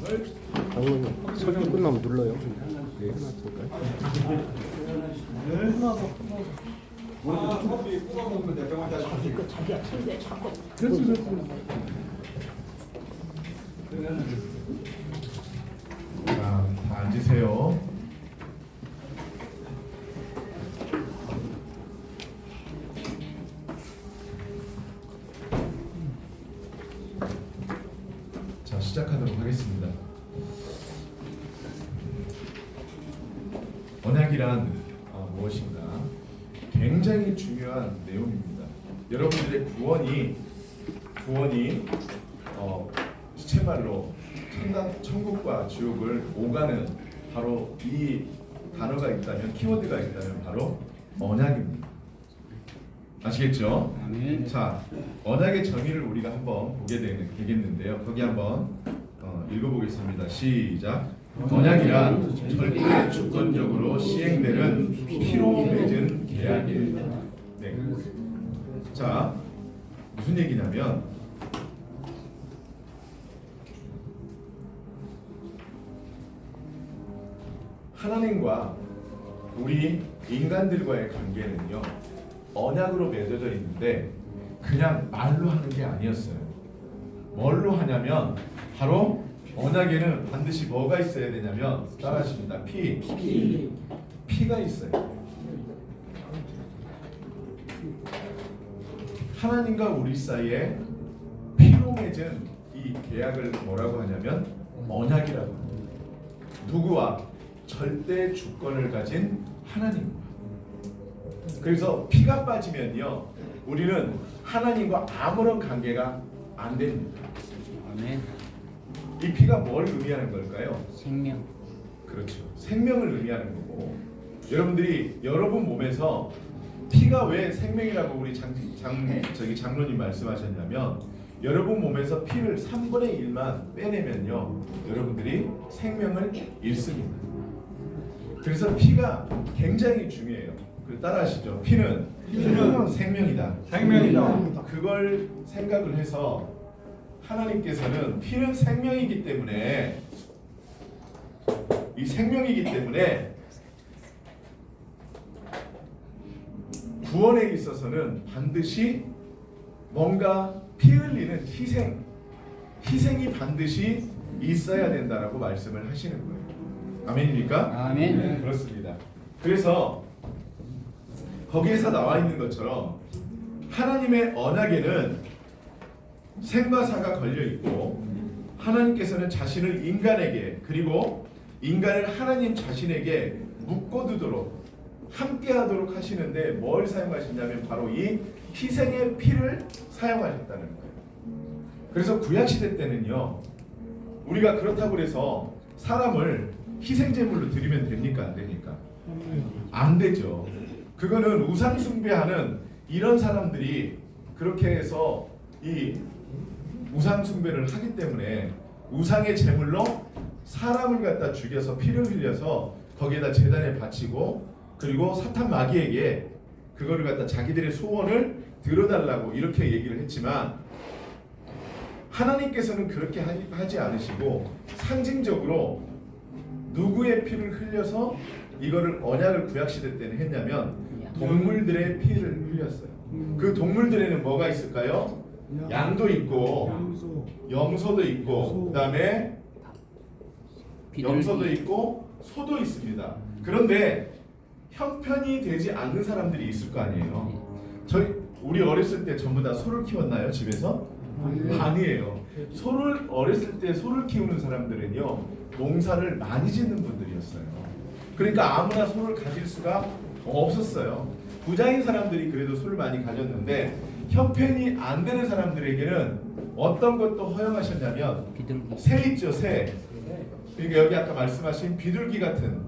장로님 설교 끝나면 눌러요. 네, 해놨으니까. 자, 다 앉으세요. 자, 시작하도록 하겠습니다. 언약이란 무엇인가? 굉장히 중요한 내용입니다. 여러분들의 구원이 시체말로 천국과 지옥을 오가는 바로 이 단어가 있다면, 키워드가 있다면 바로 언약입니다. 아시겠죠? 자, 언약의 정의를 우리가 한번 보게 되겠는데요. 거기 한번 읽어보겠습니다. 시작. 언약이란 절대 주권적으로 시행되는 피로 맺은 계약입니다. 네. 자, 무슨 얘기냐면 하나님과 우리 인간들과의 관계는요, 언약으로 맺어져 있는데 그냥 말로 하는 게 아니었어요. 뭘로 하냐면 바로 언약에는 반드시 뭐가 있어야 되냐면, 따라하십니다. 피가 있어요. 하나님과 우리 사이에 피로 맺은 이 계약을 뭐라고 하냐면 언약이라고 합니다. 누구와? 절대 주권을 가진 하나님과. 그래서 피가 빠지면요, 우리는 하나님과 아무런 관계가 안 됩니다. 아멘. 이 피가 뭘 의미하는 걸까요? 생명. 그렇죠. 생명을 의미하는 거고, 여러분들이 여러분 몸에서 피가 왜 생명이라고 우리 장로님 말씀하셨냐면, 여러분 몸에서 피를 3분의 1만 빼내면요, 여러분들이 생명을 잃습니다. 그래서 피가 굉장히 중요해요. 따라하시죠. 피는 생명이다. 생명이다. 그걸 생각을 해서 하나님께서는 피는 생명이기 때문에, 이 생명이기 때문에 구원에 있어서는 반드시 뭔가 피 흘리는 희생이 반드시 있어야 된다라고 말씀을 하시는 거예요. 아멘입니까? 아멘. 네, 그렇습니다. 그래서 거기에서 나와 있는 것처럼 하나님의 언약에는 생과 사가 걸려 있고, 하나님께서는 자신을 인간에게, 그리고 인간을 하나님 자신에게 묶어두도록 함께하도록 하시는데 뭘 사용하시냐면 바로 이 희생의 피를 사용하셨다는 거예요. 그래서 구약시대 때는요, 우리가 그렇다고 해서 사람을 희생제물로 드리면 됩니까? 안 됩니까? 안 되죠. 그거는 우상 숭배하는 이런 사람들이 그렇게 해서 이 우상 숭배를 하기 때문에 우상의 제물로 사람을 갖다 죽여서 피를 흘려서 거기에다 제단에 바치고, 그리고 사탄 마귀에게 그거를 갖다 자기들의 소원을 들어달라고 이렇게 얘기를 했지만, 하나님께서는 그렇게 하지 않으시고 상징적으로 누구의 피를 흘려서 이거를 언약을 구약시대 때는 했냐면 동물들의 피를 흘렸어요. 그 동물들에는 뭐가 있을까요? 양도 있고 염소도 있고, 그 다음에 염소도 있고 소도 있습니다. 그런데 형편이 되지 않는 사람들이 있을 거 아니에요. 우리 어렸을 때 전부 다 소를 키웠나요? 집에서? 아니에요. 어렸을 때 소를 키우는 사람들은요, 농사를 많이 짓는 분들이었어요. 그러니까 아무나 소를 가질 수가 없었어요. 부자인 사람들이 그래도 소를 많이 가졌는데, 형편이 안 되는 사람들에게는 어떤 것도 허용하셨냐면 비둘기. 새 있죠, 새. 그러니까 여기 아까 말씀하신 비둘기 같은,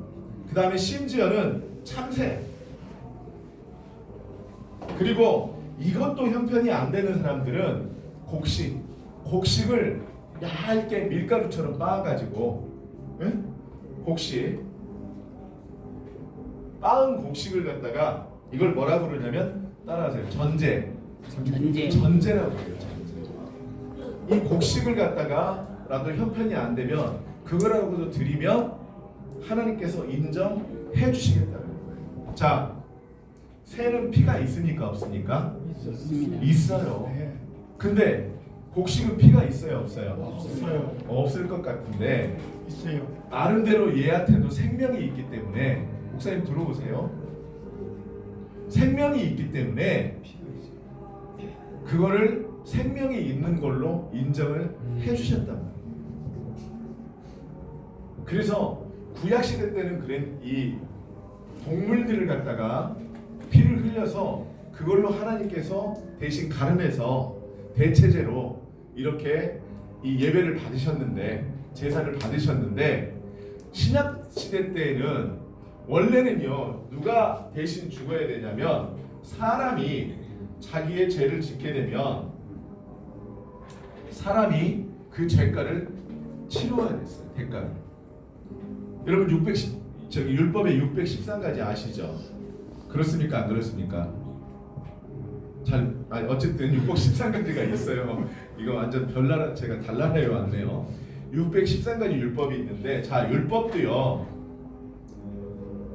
그 다음에 심지어는 참새, 그리고 이것도 형편이 안 되는 사람들은 곡식을 얇게 밀가루처럼 빻아가지고, 빻은 곡식을 갖다가 이걸 뭐라고 그러냐면, 따라하세요. 전제라고 해요. 전제. 이 곡식을 갖다가 그거라도 형편이 안 되면 그거라고도 드리면 하나님께서 인정해 주시겠다는 거예요. 자, 새는 피가 있습니까 없습니까? 있어요. 근데 곡식은 피가 있어요 없어요? 없어요. 없을 것 같은데 있어요. 나름대로 얘한테도 생명이 있기 때문에 목사님 들어보세요. 생명이 있기 때문에 그거를 생명이 있는 걸로 인정을 해주셨단 말이에요. 그래서 구약 시대 때는 그런 이 동물들을 갖다가 피를 흘려서 그걸로 하나님께서 대신 가름해서 대체제로 이렇게 이 예배를 받으셨는데 제사를 받으셨는데 신약 시대 때에는 원래는요 누가 대신 죽어야 되냐면 사람이 자기의 죄를 짓게 되면 사람이 그 죄가를 치러야 됐어요. 대가를. 여러분 율법의 613가지 아시죠? 그렇습니까? 안 그렇습니까? 어쨌든 613가지가 있어요. 이거 완전 별나라 제가 달나라에 왔네요. 613가지 율법이 있는데 자 율법도요.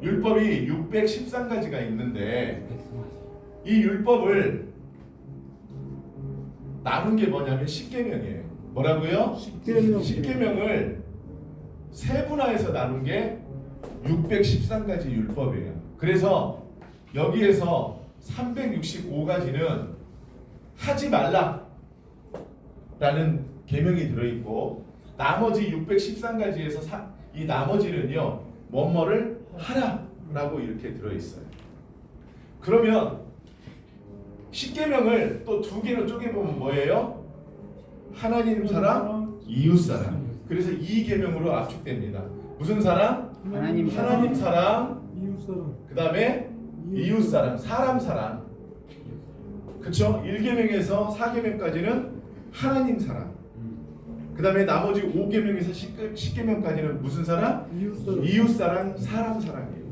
율법이 613가지가 있는데 이 율법을 나눈 게 뭐냐면 10계명이에요. 뭐라고요? 10계명을 세분화해서 나눈 게 613가지 율법이에요. 그래서 여기에서 365가지는 하지 말라 라는 계명이 들어있고 나머지 613가지에서 이 나머지는요 뭐뭐를 하라 라고 이렇게 들어있어요. 그러면 10계명을 또 두 개로 쪼개보면 뭐예요? 하나님 사랑, 이웃 사랑. 그래서 이 계명으로 압축됩니다. 무슨 사랑? 하나님 사랑. 이웃 사랑. 그 다음에 이웃 사랑, 사람 사랑. 그쵸? 1계명에서 4계명까지는 하나님 사랑. 그 다음에 나머지 5계명에서 10계명까지는 무슨 사랑? 이웃 사랑, 사람 사랑이에요.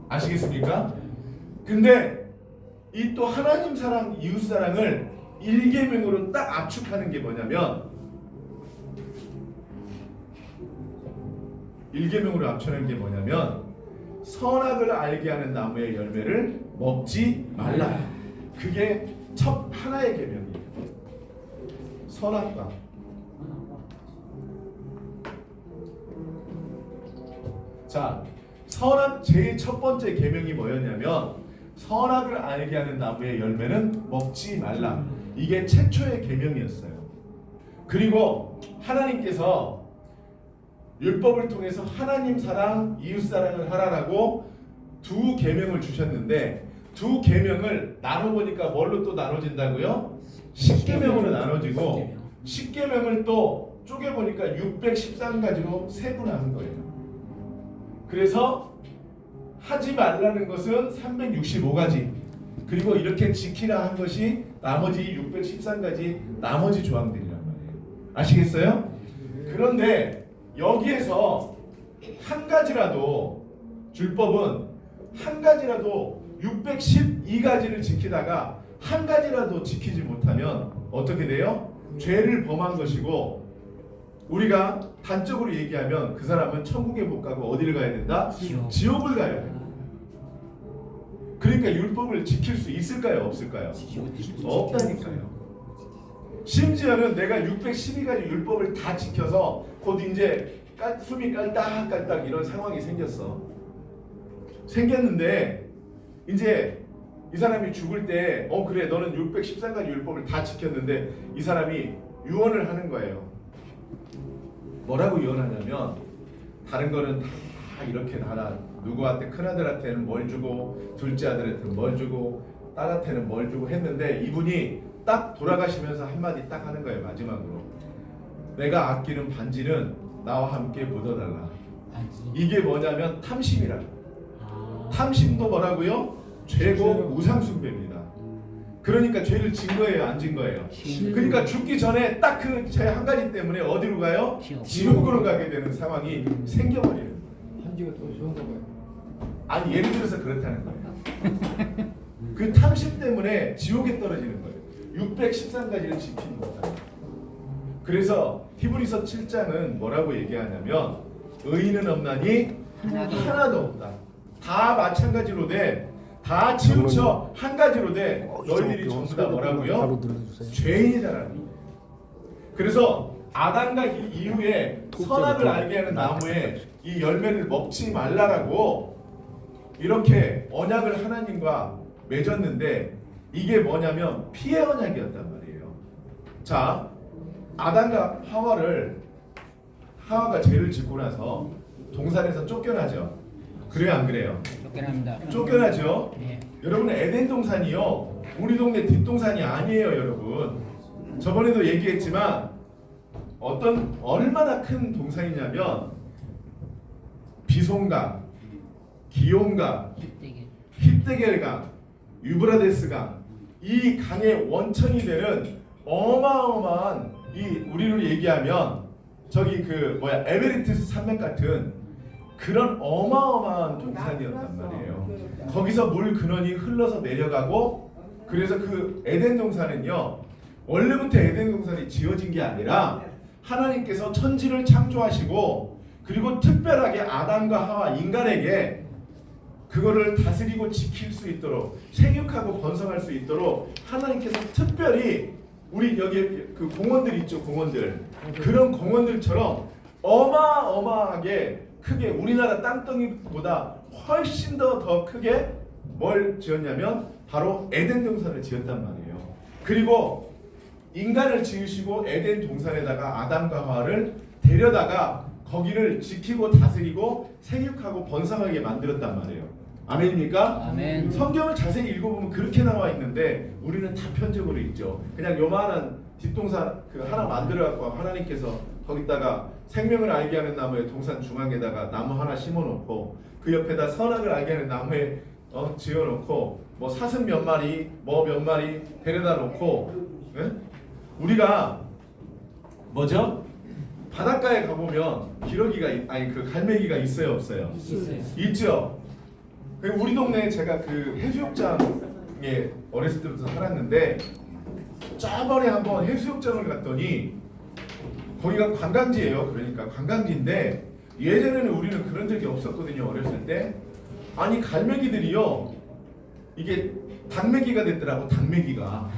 아시겠습니까? 근데 이 또 하나님 사랑, 이웃 사랑을 1계명으로 딱 압축하는 게 뭐냐면 1계명으로 압축하는 게 뭐냐면 선악을 알게 하는 나무의 열매를 먹지 말라. 그게 첫 하나의 계명이에요. 선악과. 자, 선악 제일 첫 번째 계명이 뭐였냐면 선악을 알게 하는 나무의 열매는 먹지 말라. 이게 최초의 계명이었어요. 그리고 하나님께서 율법을 통해서 하나님 사랑, 이웃 사랑을 하라라고 두 계명을 주셨는데 두 계명을 나눠보니까 뭘로 또 나눠진다고요? 10계명으로 나눠지고 10계명을 또 쪼개보니까 613가지로 세분화한 거예요. 그래서 하지 말라는 것은 365가지 그리고 이렇게 지키라 한 것이 나머지 613가지 나머지 조항들이란 말이에요. 아시겠어요? 그런데 여기에서 한 가지라도 율법은 한 가지라도 612가지를 지키다가 한 가지라도 지키지 못하면 어떻게 돼요? 죄를 범한 것이고 우리가 단적으로 얘기하면 그 사람은 천국에 못 가고 어디를 가야 된다? 지옥을 가야 된다. 그러니까 율법을 지킬 수 있을까요? 없을까요? 없다니까요. 심지어는 내가 612가지 율법을 다 지켜서 곧 이제 숨이 깔딱깔딱 이런 상황이 생겼는데 이제 이 사람이 죽을 때 그래 너는 613가지 율법을 다 지켰는데 이 사람이 유언을 하는 거예요. 뭐라고 유언하냐면 다른 거는 다 이렇게 나라 누구한테 큰아들한테는 뭘 주고 둘째 아들한테는 뭘 주고 딸한테는 뭘 주고 했는데 이분이 딱 돌아가시면서 한마디 딱 하는 거예요. 마지막으로 내가 아끼는 반지는 나와 함께 묻어달라. 이게 뭐냐면 탐심이라. 탐심도 뭐라고요? 죄고 우상숭배입니다. 그러니까 죄를 진 거예요, 안 진 거예요? 그러니까 죽기 전에 딱 그 죄 한 가지 때문에 어디로 가요? 지옥으로 가게 되는 상황이 생겨버리는 거예요. 한지가 더 좋은가 봐요. 아니 예를 들어서 그렇다는 거예요. 그 탐심 때문에 지옥에 떨어지는 거예요. 613가지를 지키는 거다. 그래서 히브리서 7장은 뭐라고 얘기하냐면 의인은 없나니 하나도 없다. 다 마찬가지로 돼. 다 치우쳐 한 가지로 돼. 너희들이 전부 다 뭐라고요? 바로 눌러주세요. 죄인이다라는 거예요. 그래서 아담과 이후에 선악을 알게 하는 나무에 이 열매를 먹지 말라라고 이렇게 언약을 하나님과 맺었는데 이게 뭐냐면 피해 언약이었단 말이에요. 자, 아담과 하와가 죄를 짓고 나서 동산에서 쫓겨나죠. 그래요, 안 그래요? 쫓겨납니다. 쫓겨나죠. 네. 여러분 에덴 동산이요 우리 동네 뒷동산이 아니에요, 여러분. 저번에도 얘기했지만 얼마나 큰 동산이냐면 비손강, 기온강, 힙데겔강, 유브라데스강 이 강의 원천이 되는 어마어마한 이 우리로 얘기하면 저기 에베레스트 산맥 같은 그런 어마어마한 동산이었단 말이에요. 거기서 물 근원이 흘러서 내려가고 그래서 그 에덴 동산은요 원래부터 에덴 동산이 지어진 게 아니라 하나님께서 천지를 창조하시고 그리고 특별하게 아담과 하와 인간에게 그거를 다스리고 지킬 수 있도록 생육하고 번성할 수 있도록 하나님께서 특별히 우리 여기 그 공원들 있죠, 공원들 그런 공원들처럼 어마어마하게 크게 우리나라 땅덩이보다 훨씬 더 크게 뭘 지었냐면 바로 에덴 동산을 지었단 말이에요. 그리고 인간을 지으시고 에덴 동산에다가 아담과 하와를 데려다가 거기를 지키고 다스리고 생육하고 번성하게 만들었단 말이에요. 아멘입니까? 아멘. 성경을 자세히 읽어보면 그렇게 나와 있는데 우리는 다편적으로 읽죠. 그냥 요만한 뒷동산 하나 만들어갖고 하나님께서 거기다가 생명을 알게 하는 나무에 동산 중앙에다가 나무 하나 심어놓고 그 옆에다 선악을 알게 하는 나무에 지어놓고 뭐 사슴 몇 마리 뭐 몇 마리 데려다 놓고 우리가 뭐죠? 바닷가에 가보면 그 갈매기가 있어요, 없어요? 있어요. 있죠. 우리 동네에 제가 그 해수욕장에 어렸을 때부터 살았는데 저번에 한번 해수욕장을 갔더니 거기가 관광지예요. 그러니까 관광지인데 예전에는 우리는 그런 적이 없었거든요. 어렸을 때. 아니 갈매기들이요. 이게 닭매기가 됐더라고. 닭매기가.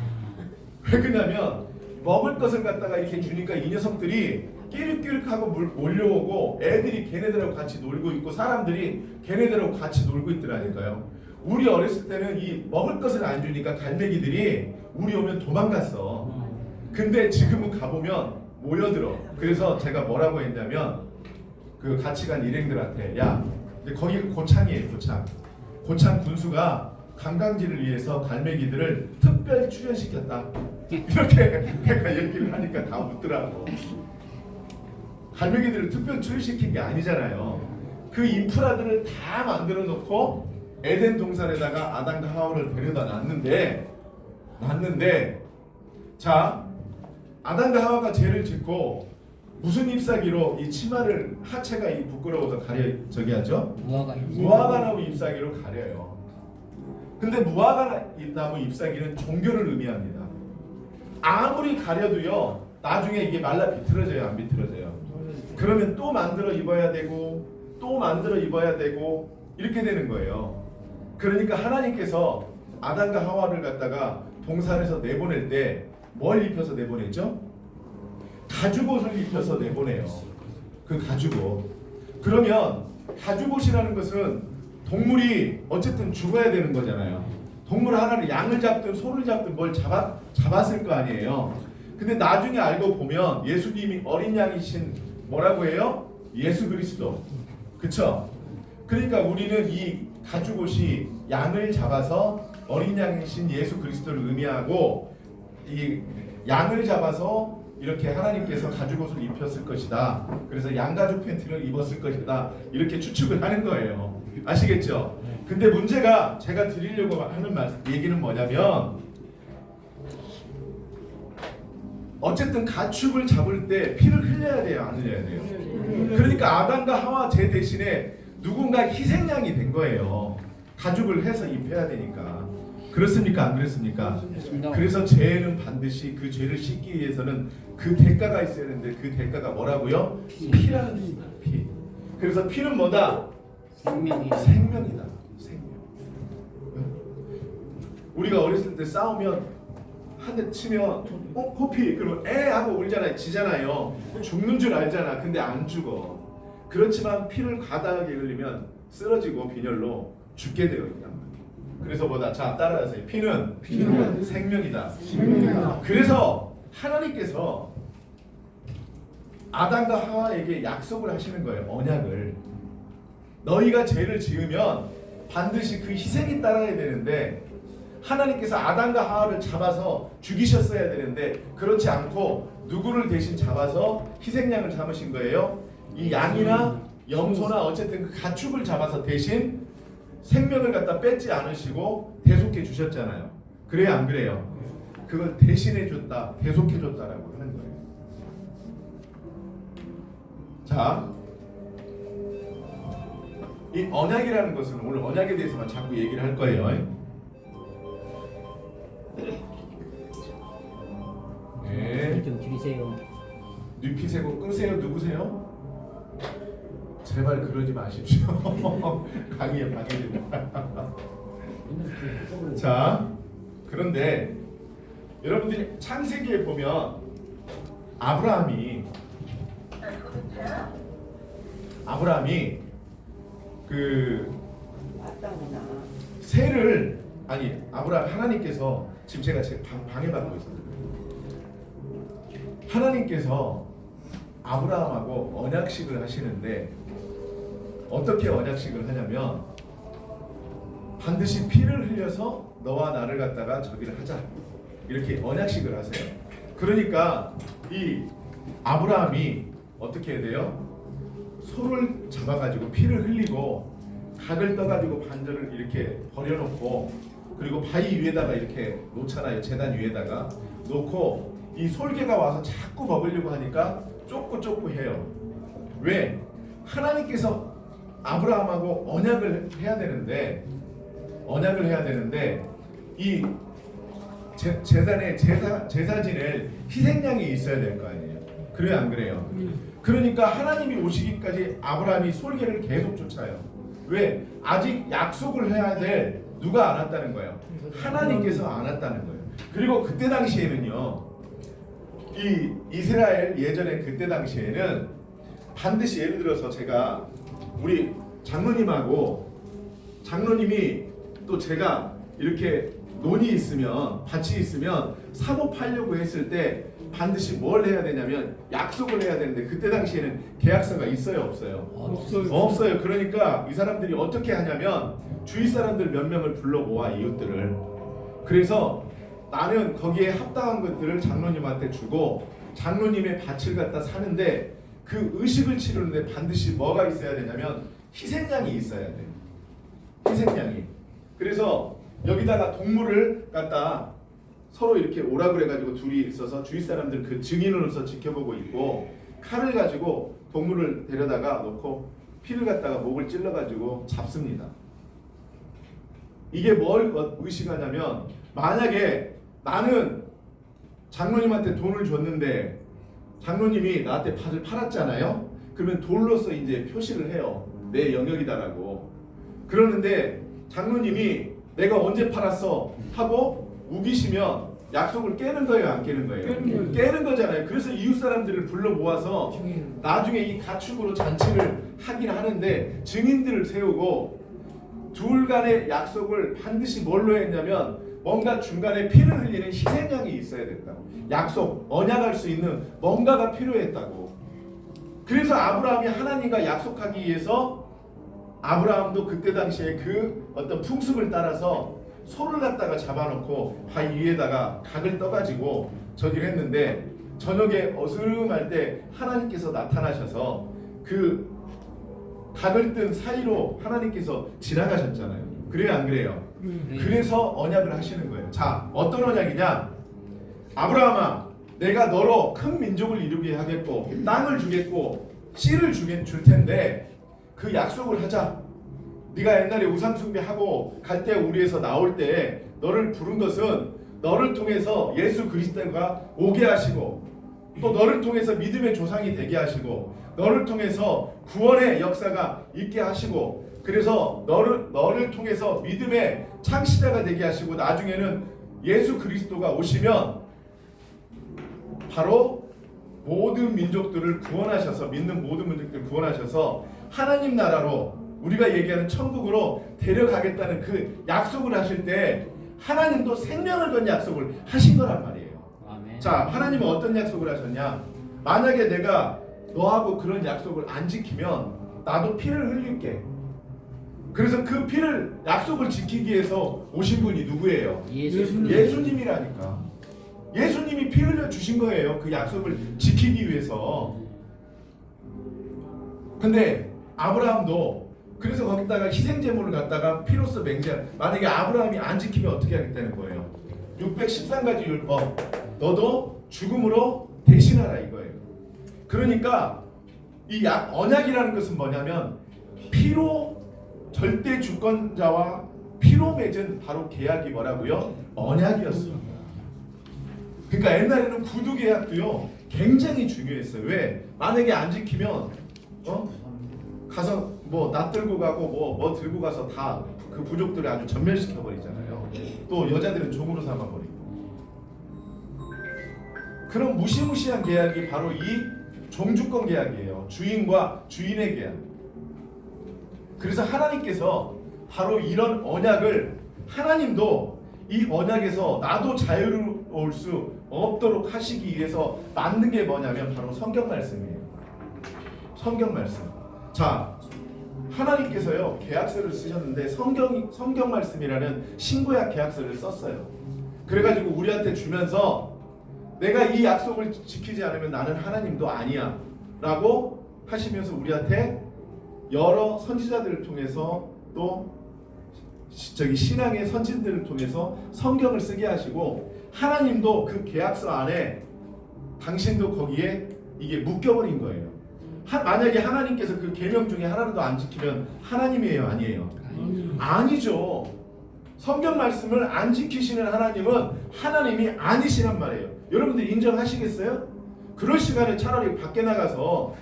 왜 그러냐면 먹을 것을 갖다가 이렇게 주니까 이 녀석들이 끼륵끼륵하고 몰려오고 애들이 걔네들하고 같이 놀고 있고 사람들이 걔네들하고 같이 놀고 있더라니까요. 우리 어렸을 때는 이 먹을 것을 안 주니까 갈매기들이 우리 오면 도망갔어. 근데 지금은 가보면 모여들어. 그래서 제가 뭐라고 했냐면 그 같이 간 일행들한테 야 거기 고창이에요. 고창 군수가 관광지를 위해서 갈매기들을 특별히 출연시켰다. 이렇게 내가 얘기를 하니까 다 웃더라고. 갈매기들을 특별히 출연시킨 게 아니잖아요. 그 인프라들을 다 만들어 놓고 에덴 동산에다가 아담과 하와를 데려다 놨는데 자 아담과 하와가 죄를 짓고 무슨 잎사귀로 이 치마를 하체가 이 부끄러워서 저기 하죠? 무화과나무 잎사귀로 가려요. 근데 무화과나무 잎사귀는 종교를 의미합니다. 아무리 가려도요 나중에 이게 말라 비틀어져요, 안 비틀어져요? 그러면 또 만들어 입어야 되고 또 만들어 입어야 되고 이렇게 되는 거예요. 그러니까 하나님께서 아담과 하와를 갖다가 동산에서 내보낼 때 뭘 입혀서 내보냈죠? 가죽옷을 입혀서 내보내요. 그 가죽옷. 그러면 가죽옷이라는 것은 동물이 어쨌든 죽어야 되는 거잖아요. 동물 하나를 양을 잡든 소를 잡든 뭘 잡았을 거 아니에요. 근데 나중에 알고 보면 예수님이 어린 양이신 뭐라고 해요? 예수 그리스도. 그쵸? 그러니까 우리는 이 가죽옷이 양을 잡아서 어린 양이신 예수 그리스도를 의미하고 이 양을 잡아서 이렇게 하나님께서 가죽옷을 입혔을 것이다. 그래서 양가죽 팬티를 입었을 것이다. 이렇게 추측을 하는 거예요. 아시겠죠? 근데 문제가 제가 드리려고 하는 얘기는 뭐냐면 어쨌든 가축을 잡을 때 피를 흘려야 돼요, 안 흘려야 돼요? 그러니까 아담과 하와 제 대신에 누군가 희생양이 된 거예요. 가죽을 해서 입혀야 되니까. 그렇습니까? 안 그렇습니까? 그렇습니다. 그래서 죄는 반드시 그 죄를 씻기 위해서는 그 대가가 있어야 되는데 그 대가가 뭐라고요? 피라는 뜻입니다. 피. 그래서 피는 뭐다? 생명이 생명이다. 생명. 우리가 어렸을 때 싸우면 한 대 치면 코피 그러면 에 하고 울잖아요. 지잖아요. 죽는 줄 알잖아. 근데 안 죽어. 그렇지만 피를 과다하게 흘리면 쓰러지고 빈혈로 죽게 되어 있단 말이에요. 그래서 뭐다? 자 따라하세요. 피는 생명이다. 생명이다. 그래서 하나님께서 아담과 하와에게 약속을 하시는 거예요. 언약을. 너희가 죄를 지으면 반드시 그 희생이 따라야 되는데 하나님께서 아담과 하와를 잡아서 죽이셨어야 되는데 그렇지 않고 누구를 대신 잡아서 희생양을 잡으신 거예요. 이 양이나 염소나 어쨌든 그 가축을 잡아서 대신 생명을 갖다 뺏지 않으시고 대속해 주셨잖아요. 그래요, 안 그래요? 그걸 대신해 줬다, 대속해 줬다라고 하는 거예요. 자, 이 언약이라는 것은 오늘 언약에 대해서만 자꾸 얘기를 할 거예요. 네. 좀 줄이세요. 눕히세요. 끄세요. 누구세요? 제발 그러지 마십시오. 강의에 방해됩니다. 자, 그런데 여러분들이 창세기에 보면 아브라함이 그 새를 아브라함 하나님께서 지금 제가 방해받고 있어요. 하나님께서 아브라함하고 언약식을 하시는데 어떻게 언약식을 하냐면 반드시 피를 흘려서 너와 나를 갖다가 저기를 하자 이렇게 언약식을 하세요. 그러니까 이 아브라함이 어떻게 해야 돼요? 소를 잡아가지고 피를 흘리고 각을 떠가지고 반절을 이렇게 버려놓고 그리고 바위 위에다가 이렇게 놓잖아요. 제단 위에다가 놓고 이 솔개가 와서 자꾸 먹으려고 하니까 쫓고 해요. 왜? 하나님께서 아브라함하고 언약을 해야 되는데 이 제단에 제사 지낼 희생양이 있어야 될 거 아니에요. 그래요, 안 그래요? 그러니까 하나님이 오시기까지 아브라함이 솔개를 계속 쫓아요. 왜? 아직 약속을 해야 될 누가 안 왔다는 거예요. 하나님께서 안 왔다는 거예요. 그리고 그때 당시에는요. 이 이스라엘 예전에 그때 당시에는 반드시 예를 들어서 제가 우리 장로님이 또 제가 이렇게 논이 있으면 밭이 있으면 사고 팔려고 했을 때 반드시 뭘 해야 되냐면 약속을 해야 되는데 그때 당시에는 계약서가 있어요, 없어요? 없어요. 그러니까 이 사람들이 어떻게 하냐면 주위 사람들 몇 명을 불러 모아 이웃들을. 그래서 나는 거기에 합당한 것들을 장로님한테 주고 장로님의 밭을 갖다 사는데 그 의식을 치르는데 반드시 뭐가 있어야 되냐면 희생양이 있어야 돼요. 희생양이. 그래서 여기다가 동물을 갖다 서로 이렇게 오라 그래가지고 둘이 있어서 주위 사람들 그 증인으로서 지켜보고 있고 칼을 가지고 동물을 데려다가 놓고 피를 갖다가 목을 찔러가지고 잡습니다. 이게 뭘 의식하냐면 만약에 나는 장로님한테 돈을 줬는데 장로님이 나한테 밭을 팔았잖아요. 그러면 돌로서 이제 표시를 해요. 내 영역이다라고. 그러는데 장로님이 내가 언제 팔았어 하고 우기시면 약속을 깨는 거예요, 안 깨는 거예요? 깨는 거잖아요. 그래서 이웃 사람들을 불러 모아서 나중에 이 가축으로 잔치를 하긴 하는데 증인들을 세우고 둘 간의 약속을 반드시 뭘로 했냐면 뭔가 중간에 피를 흘리는 희생양이 있어야 된다고. 약속, 언약할 수 있는 뭔가가 필요했다고. 그래서 아브라함이 하나님과 약속하기 위해서 아브라함도 그때 당시에 그 어떤 풍습을 따라서 소를 갖다가 잡아놓고 바위 위에다가 각을 떠가지고 저기를 했는데 저녁에 어스름할 때 하나님께서 나타나셔서 그 각을 뜬 사이로 하나님께서 지나가셨잖아요. 그래요, 안 그래요? 그래서 언약을 하시는 거예요. 자, 어떤 언약이냐? 아브라함아, 내가 너로 큰 민족을 이루게 하겠고 땅을 주겠고 씨를 줄 텐데 그 약속을 하자. 네가 옛날에 우상숭배하고 갈대아 우리에서 나올 때 너를 부른 것은 너를 통해서 예수 그리스도가 오게 하시고 또 너를 통해서 믿음의 조상이 되게 하시고 너를 통해서 구원의 역사가 있게 하시고 그래서 너를 통해서 믿음의 창시자가 되게 하시고 나중에는 예수 그리스도가 오시면 바로 모든 민족들을 구원하셔서 믿는 모든 민족들을 구원하셔서 하나님 나라로 우리가 얘기하는 천국으로 데려가겠다는 그 약속을 하실 때 하나님도 생명을 건 약속을 하신 거란 말이에요. 아멘. 자, 하나님은 어떤 약속을 하셨냐? 만약에 내가 너하고 그런 약속을 안 지키면 나도 피를 흘릴게. 그래서 그 피를 약속을 지키기 위해서 오신 분이 누구예요? 예수님이라니까. 예수님이 피 흘려 주신 거예요. 그 약속을 지키기 위해서. 근데 아브라함도 그래서 거기다가 희생 제물을 갖다가 피로써 맹세한 만약에 아브라함이 안 지키면 어떻게 하겠다는 거예요? 613가지 율법 너도 죽음으로 대신하라 이거예요. 그러니까 이 언약이라는 것은 뭐냐면 피로 절대 주권자와 피로 맺은 바로 계약이 뭐라고요? 언약이었어요. 그러니까 옛날에는 구두 계약도요 굉장히 중요했어요. 왜? 만약에 안 지키면 가서 뭐 낫 들고 가고 뭐 들고 가서 다 그 부족들을 아주 전멸시켜 버리잖아요. 또 여자들은 종으로 삼아 버리고. 그런 무시무시한 계약이 바로 이 종주권 계약이에요. 주인과 주인의 계약. 그래서 하나님께서 바로 이런 언약을 하나님도 이 언약에서 나도 자유로울 수 없도록 하시기 위해서 만든 게 뭐냐면 바로 성경 말씀이에요. 성경 말씀. 자, 하나님께서요 계약서를 쓰셨는데 성경 말씀이라는 신구약 계약서를 썼어요. 그래가지고 우리한테 주면서 내가 이 약속을 지키지 않으면 나는 하나님도 아니야 라고 하시면서 우리한테 여러 선지자들을 통해서 또 신앙의 선진들을 통해서 성경을 쓰게 하시고 하나님도 그 계약서 안에 당신도 거기에 이게 묶여버린 거예요. 만약에 하나님께서 그 계명 중에 하나라도 안 지키면 하나님이에요, 아니에요? 아니죠. 성경 말씀을 안 지키시는 하나님은 하나님이 아니시란 말이에요. 여러분들 인정하시겠어요? 그럴 시간에 차라리 밖에 나가서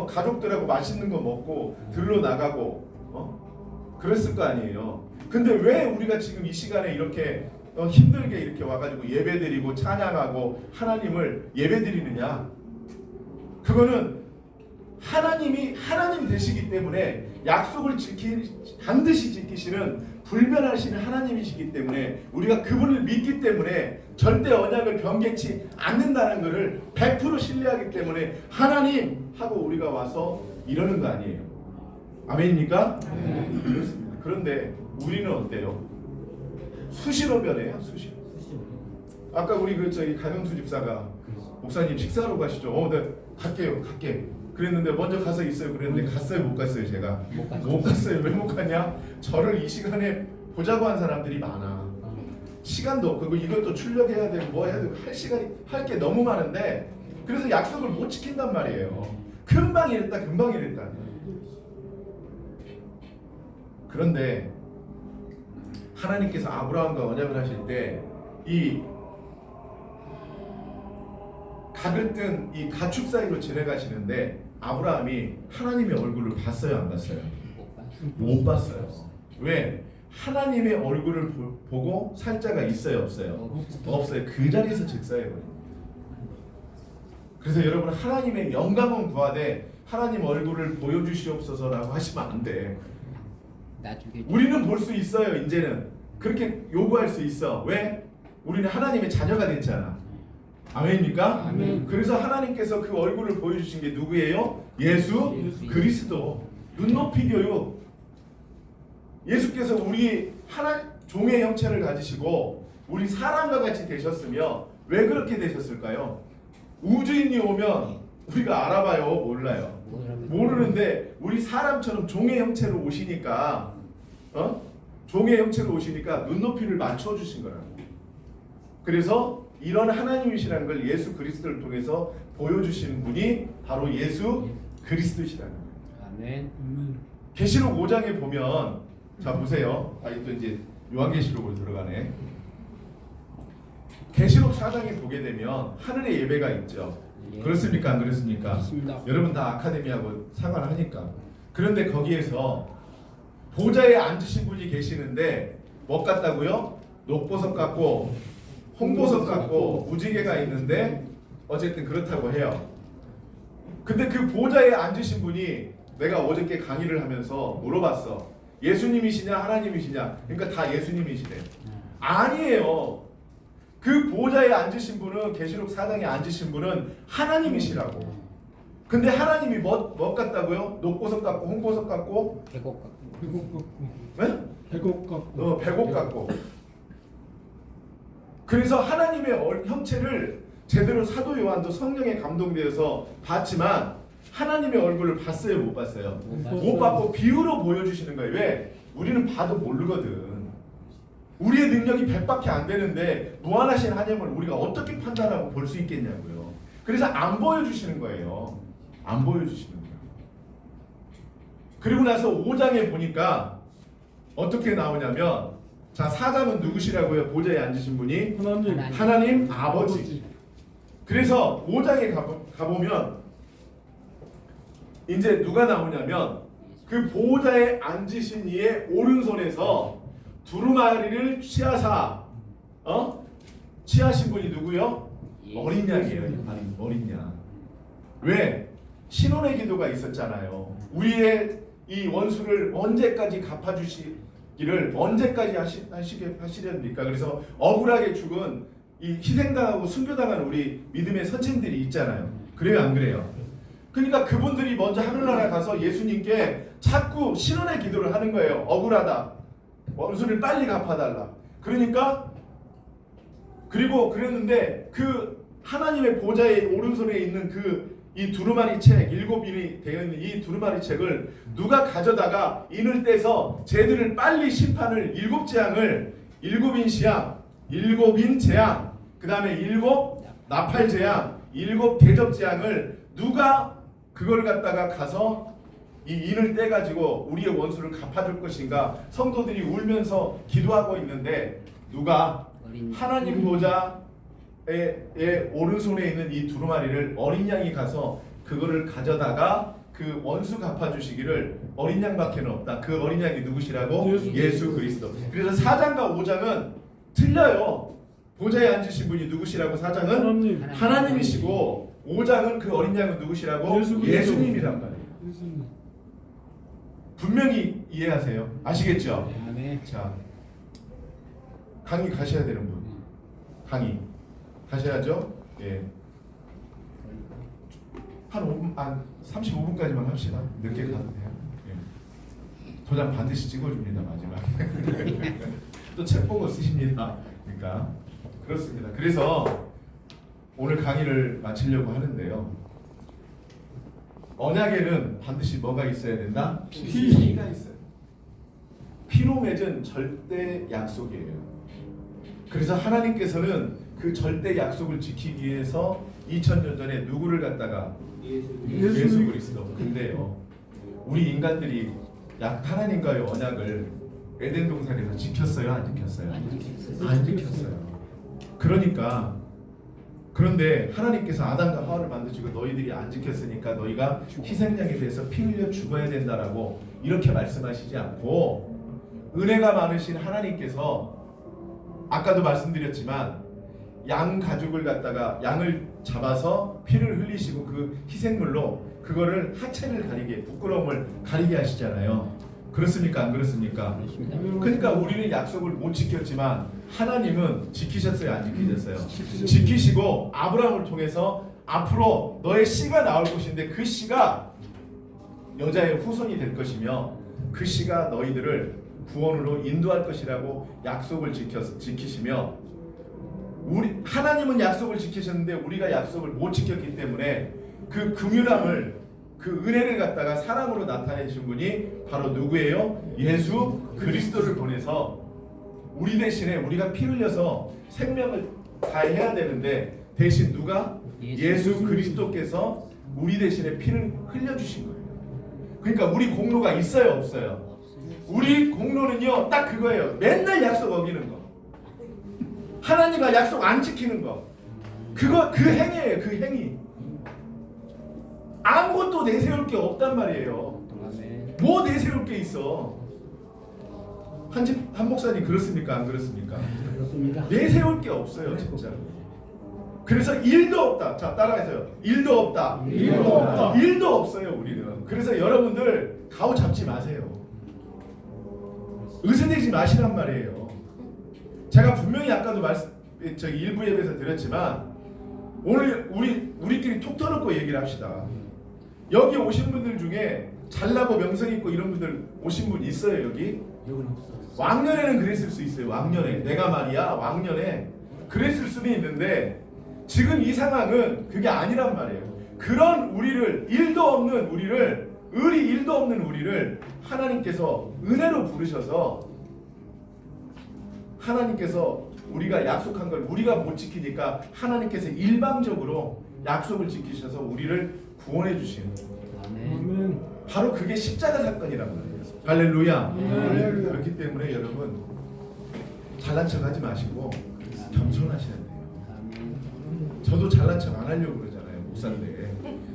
가족들하고 맛있는 거 먹고 들러 나가고 그랬을 거 아니에요. 근데 왜 우리가 지금 이 시간에 이렇게 힘들게 이렇게 와가지고 예배드리고 찬양하고 하나님을 예배드리느냐? 그거는 하나님이 하나님 되시기 때문에 약속을 반드시 지키시는 불변하시는 하나님이시기 때문에 우리가 그분을 믿기 때문에 절대 언약을 변개치 않는다는 것을 100% 신뢰하기 때문에 하나님 하고 우리가 와서 이러는 거 아니에요. 아멘입니까? 그렇습니다. 그런데 우리는 어때요? 수시로 변해요. 수시로. 아까 우리 강영수 집사가 목사님 식사하러 가시죠. 네 갈게. 그랬는데 먼저 가서 있어요. 그랬는데 갔어요, 못 갔어요? 제가 못 갔어요. 왜 못 갔냐? 저를 이 시간에 보자고 한 사람들이 많아. 시간도 없고 이것도 출력해야 되고 뭐 해야 되고 할 게 너무 많은데 그래서 약속을 못 지킨단 말이에요. 금방 이랬다. 그런데 하나님께서 아브라함과 언약을 하실 때 이 각을 뜬 이 가축 사이로 지나가시는데 아브라함이 하나님의 얼굴을 봤어요, 안 봤어요? 못 봤어요. 왜? 하나님의 얼굴을 보고 살 자가 있어요, 없어요? 없어요. 그 자리에서 즉사해버려요. 그래서 여러분 하나님의 영광은 구하되 하나님 얼굴을 보여주시옵소서라고 하시면 안 돼. 우리는 볼 수 있어요. 이제는 그렇게 요구할 수 있어. 왜? 우리는 하나님의 자녀가 됐잖아. 아멘입니까? 아멘. 그래서 하나님께서 그 얼굴을 보여주신 게 누구예요? 예수 그리스도. 눈높이 교육. 예수께서 우리 종의 형체를 가지시고 우리 사람과 같이 되셨으며 왜 그렇게 되셨을까요? 우주인이 오면 우리가 알아봐요? 몰라요? 모르는데 우리 사람처럼 종의 형체로 오시니까 종의 형체로 오시니까 눈높이를 맞춰주신 거라고. 그래서 이런 하나님이시라는 걸 예수 그리스도를 통해서 보여주시는 분이 바로 예수 그리스도시라는 거예요. 아멘. 계시록 5장에 보면 자 보세요. 또 이제 요한계시록으로 들어가네. 계시록 4장에 보게 되면 하늘의 예배가 있죠. 그렇습니까? 안 그렇습니까? 그렇습니다. 여러분 다 아카데미하고 상관을 하니까. 그런데 거기에서 보좌에 앉으신 분이 계시는데 뭐 같다고요? 녹보석 같고 홍보석 같고 무지개가 있는데 어쨌든 그렇다고 해요. 근데 그 보좌에 앉으신 분이 내가 어저께 강의를 하면서 물어봤어. 예수님이시냐 하나님이시냐? 그러니까 다 예수님이시래. 아니에요. 그 보좌에 앉으신 분은 계시록 4장에 앉으신 분은 하나님이시라고. 근데 하나님이 뭐 같다고요? 녹보석 같고 홍보석 같고 계곡 같고. 배곡 같고. 네? 배곡 같고. 배곡 같고. 그래서 하나님의 형체를 제대로 사도 요한도 성령에 감동되어서 봤지만 하나님의 얼굴을 봤어요, 못 봤어요? 못 봤고 비유로 보여주시는 거예요. 왜? 우리는 봐도 모르거든. 우리의 능력이 100밖에 안 되는데 무한하신 하나님을 우리가 어떻게 판단하고 볼 수 있겠냐고요. 그래서 안 보여주시는 거예요. 안 보여주시는 거예요. 그리고 나서 5장에 보니까 어떻게 나오냐면 자 4장은 누구시라고요? 보좌에 앉으신 분이 하나님 아버지. 그래서 5장에 가보면 이제 누가 나오냐면 그 보좌에 앉으신 이의 오른손에서 두루마리를 취하사 취하신 분이 누구요? 어린 양이에요. 어린 양. 왜? 신혼의 기도가 있었잖아요. 우리의 이 원수를 언제까지 갚아주시기를 언제까지 하시렵니까? 그래서 억울하게 죽은 이 희생당하고 순교당하는 우리 믿음의 선생들이 있잖아요. 그래요, 안 그래요? 그러니까 그분들이 먼저 하늘나라 가서 예수님께 자꾸 신혼의 기도를 하는 거예요. 억울하다. 원수를 빨리 갚아달라. 그러니까 그리고 그랬는데 그 하나님의 보좌의 오른손에 있는 그 이 두루마리 책 7인이 되어 있는 이 두루마리 책을 누가 가져다가 인을 떼서 쟤들을 빨리 심판을 7재앙을 7인 시양 7인 재앙 그 다음에 7 나팔 재앙 7 대접 재앙을 누가 그걸 갖다가 가서 이 인을 떼가지고 우리의 원수를 갚아줄 것인가. 성도들이 울면서 기도하고 있는데 누가 하나님 보좌의 오른손에 있는 이 두루마리를 어린 양이 가서 그거를 가져다가 그 원수 갚아주시기를 어린 양밖에 없다. 그 어린 양이 누구시라고? 예수 그리스도. 그래서 4장과 5장은 틀려요. 보좌에 앉으신 분이 누구시라고? 4장은 하나님이시고 5장은 그 어린 양은 누구시라고? 예수님이란 말이에요. 분명히 이해하세요. 아시겠죠? 네. 자, 강의 가셔야 되는 분, 강의 가셔야죠. 예. 한 5분, 35분까지만 합시다. 늦게 가도 돼요. 예. 도장 반드시 찍어줍니다 마지막에. 또 책 보고 쓰십니다. 그러니까 그렇습니다. 그래서 오늘 강의를 마치려고 하는데요. 언약에는 반드시 뭐가 있어야 된다? 피가 있어요. 피로 맺은 절대 약속이에요. 그래서 하나님께서는 그 절대 약속을 지키기 위해서 2000년 전에 누구를 갖다가 예수 그리스도. 근데요, 우리 인간들이 하나님과의 언약을 에덴 동산에서 지켰어요, 안 지켰어요? 안 지켰어요. 그런데 하나님께서 아담과 하와를 만드시고 너희들이 안 지켰으니까 너희가 희생양이 돼서 피 흘려 죽어야 된다라고 이렇게 말씀하시지 않고 은혜가 많으신 하나님께서 아까도 말씀드렸지만 양 가죽을 갖다가 양을 잡아서 피를 흘리시고 그 희생물로 그거를 하체를 가리게 부끄러움을 가리게 하시잖아요. 그렇습니까? 안 그렇습니까? 그러니까 우리는 약속을 못 지켰지만 하나님은 지키셨어요? 안 지키셨어요? 지키시고 아브라함을 통해서 앞으로 너의 씨가 나올 것인데 그 씨가 여자의 후손이 될 것이며 그 씨가 너희들을 구원으로 인도할 것이라고 약속을 지키시며 하나님은 약속을 지키셨는데 우리가 약속을 못 지켰기 때문에 그 긍휼함을 그 은혜를 갖다가 사람으로 나타내 주신 분이 바로 누구예요? 예수 그리스도를 보내서 우리 대신에 우리가 피 흘려서 생명을 다해야 되는데 대신 누가? 예수 그리스도께서 우리 대신에 피를 흘려주신 거예요. 그러니까 우리 공로가 있어요, 없어요? 우리 공로는요 딱 그거예요. 맨날 약속 어기는 거. 하나님과 약속 안 지키는 거. 그거 그 행위예요. 그 행위. 아무것도 내세울 게 없단 말이에요. 뭐 내세울 게 있어? 한 목사님 그렇습니까? 안 그렇습니까? 그렇습니다. 내세울 게 없어요, 진짜. 그래서 일도 없다. 자, 따라해서요. 일도 없다. 일도 없다. 일도 없어요, 우리는. 그래서 여러분들 가오 잡지 마세요. 의선되지 마시란 말이에요. 제가 분명히 아까도 저기 일부 예배에서 드렸지만 오늘 우리끼리 톡 터놓고 얘기를 합시다. 여기 오신 분들 중에 잘나고 명성 있고 이런 분들 오신 분 있어요, 여기? 여기는 없어. 왕년에는 그랬을 수 있어요. 왕년에 내가 말이야 왕년에 그랬을 수는 있는데 지금 이 상황은 그게 아니란 말이에요. 그런 우리를 일도 없는 우리를 일도 없는 우리를 하나님께서 은혜로 부르셔서 하나님께서 우리가 약속한 걸 우리가 못 지키니까 하나님께서 일방적으로 약속을 지키셔서 우리를 구원해 주신 아멘. 바로 그게 십자가 사건이란 말이에요. 할렐루야. 할렐루야. 그렇기 때문에 여러분 잘난 척하지 마시고 겸손하셔야 돼요. 저도 잘난 척 안 하려고 그러잖아요, 목사인데.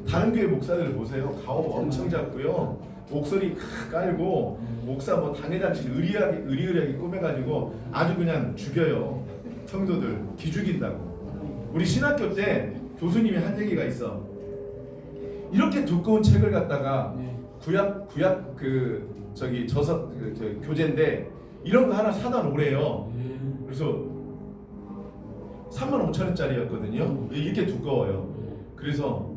다른 교회 목사들 보세요. 가오 엄청 잡고요. 목소리 깔고 목사 뭐 당회장실 의리의리하게 꾸며가지고 아주 그냥 죽여요. 성도들 기죽인다고. 우리 신학교 때 교수님이 한 얘기가 있어. 이렇게 두꺼운 책을 갖다가 구약 저기 교재인데 이런 거 하나 사다 놓으래요. 그래서 35,000원짜리였거든요. 이렇게 두꺼워요. 그래서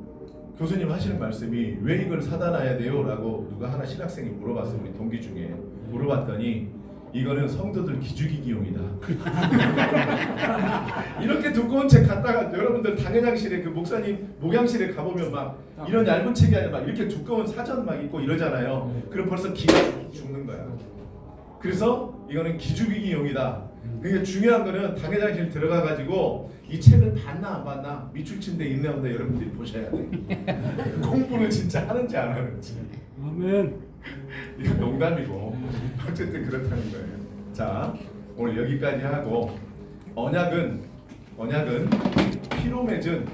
교수님 하시는 말씀이 왜 이걸 사다 놔야 돼요? 라고 누가 하나 신학생이 물어봤어요. 우리 동기 중에. 물어봤더니 이거는 성도들 기죽이기용이다. 이렇게 두꺼운 책 갖다가 여러분들 당회장실에 그 목사님 목양실에 가보면 막 이런 얇은 책이 아니라 막 이렇게 두꺼운 사전 막 있고 이러잖아요. 그럼 벌써 기가 죽는 거야. 그래서 이거는 기죽이기용이다. 그게 중요한 거는 당회장실 들어가 가지고 이 책을 봤나 안 봤나 밑줄친데 있나 없나 여러분들이 보셔야 돼. 공부를 진짜 하는지 안 하는지. 아멘. 이거 농담이고 어쨌든 그렇다는 거예요. 자, 오늘 여기까지 하고 언약은 피로 맺은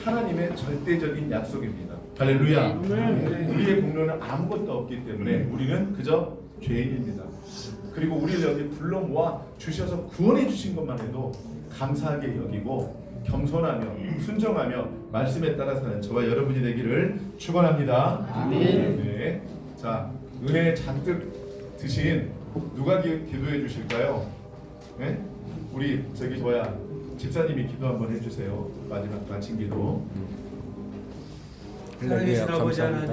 하나님의 절대적인 약속입니다. 할렐루야. 아멘. 우리의 공로는 아무것도 없기 때문에 우리는 그저 죄인입니다. 그리고 우리를 여기 불러 모아 주셔서 구원해 주신 것만 해도 감사하게 여기고 겸손하며 순종하며 말씀에 따라 사는 저와 여러분이 되기를 축원합니다. 아멘. 네. 자, 은혜 잔뜩 드신 누가 기도해 주실까요? 네? 우리 저기 집사님이 기도 한번 해주세요. 마지막 마친 기도. 할렐루야, 살아계신 아버지 감사합니다.